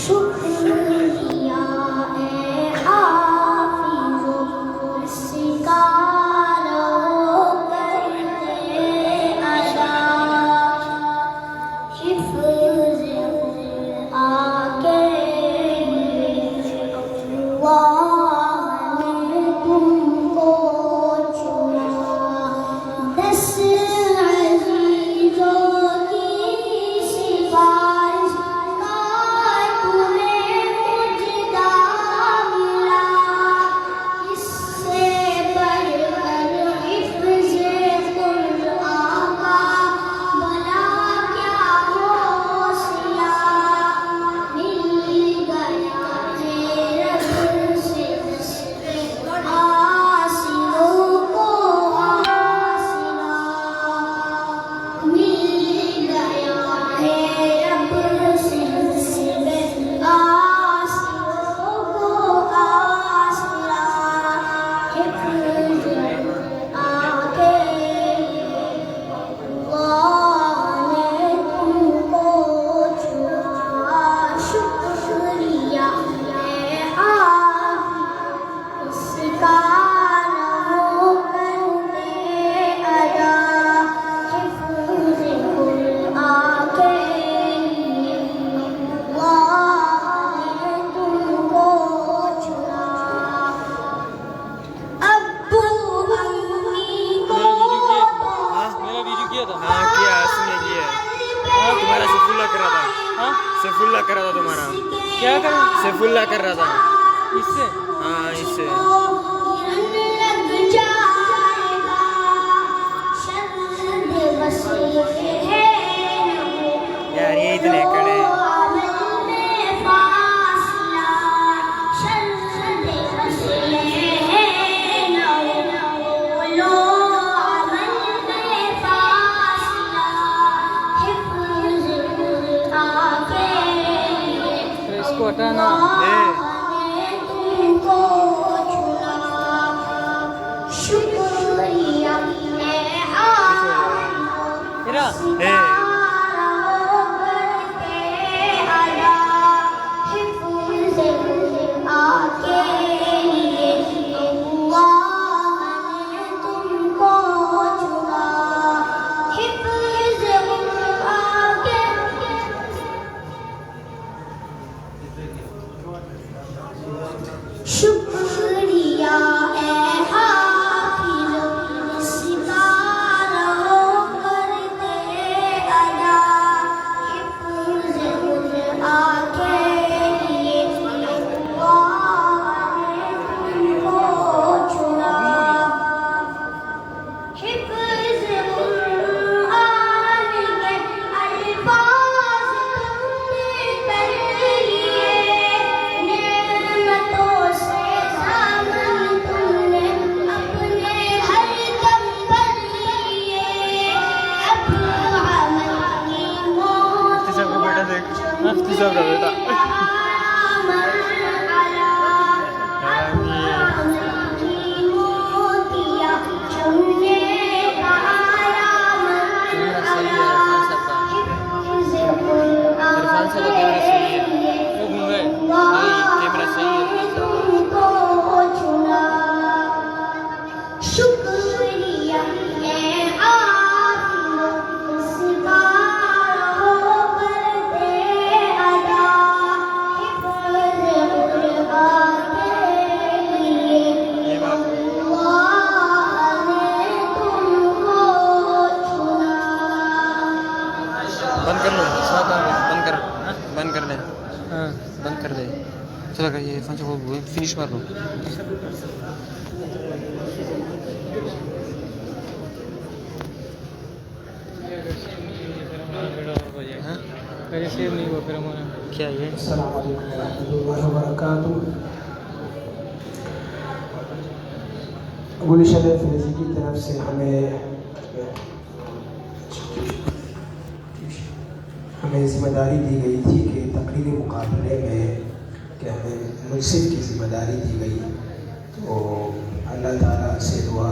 शुक्रिया ए हाफिज़ो सिकारो करते अदा हिफ्ज़ आके अल्लाह ने तुमको चुना दस अज़ीज़ों की सिफारिश का तुम्हें मुजदा मिला इससे बढ़कर हिफ्ज़ कुरान का भला क्या हो सिया मिल गया है रब से आसियों को आसिया मिल गया है रब से आसियों को आसिया हिफ्ज़ आके अल्लाह ने तुमको चुना शुक्रिया ए हाफिज़ सिकारो करते अदा हिफ्ज़ कुरान के लिए अल्लाह ने तुमको चुना अब्बू अम्मी को मेरा वीडियो किया था। हाँ किया, उसने किया। हाँ तुम्हारा सैफुल्ला कर रहा था। हाँ सैफुल्ला कर रहा था तुम्हारा। क्या करूँ सैफुल्ला कर रहा था। इससे? हाँ इससे। लग जाएगा शर्द वसी है यार ये इतने कड़े हैं। तो इसको हटाना। तुमको चुना शुक्रिया ए हाफिज़ मेरा शुक्रिया ए हाफिज़ सिकारो करते अदा हिफ्ज़ आके लिए अल्लाह ने तुमको चुना हिफ्ज़ कुरान के अल्फाज़ तुमने कर लिए नेमतों से सामन तुमने अपने हर दम भर लिए अब हमारी मौत सबको बेटा देख। मुफ्ती साहब का बेटा। इरफान साहब का कैमरा सही है। वो घूम गए। नहीं कैमरा सही है। शुक्रिया ए हाफिज़ सिकारो करते अदा हिफ्ज़ कुरान के लिए ये बात है। अल्लाह ने तुमको चुना बंद कर लो। बंद कर। बंद कर दे। हाँ बंद कर दे। चलो कर ये इरफान साहब को फिनिश मार लो। हाँ अरे सेव नहीं हुआ फिर हमारा। क्या ये? अस्सलाम वालेकुम वरहमतुल्लाहि वबरकातुहू। गुलशन फैज़ी की तरफ से हमें जिम्मेदारी दी गई थी कि तकरीरी मुकाबले में कि हमें मुंसिफ की जिम्मेदारी दी गई। तो अल्लाह ताला से दुआ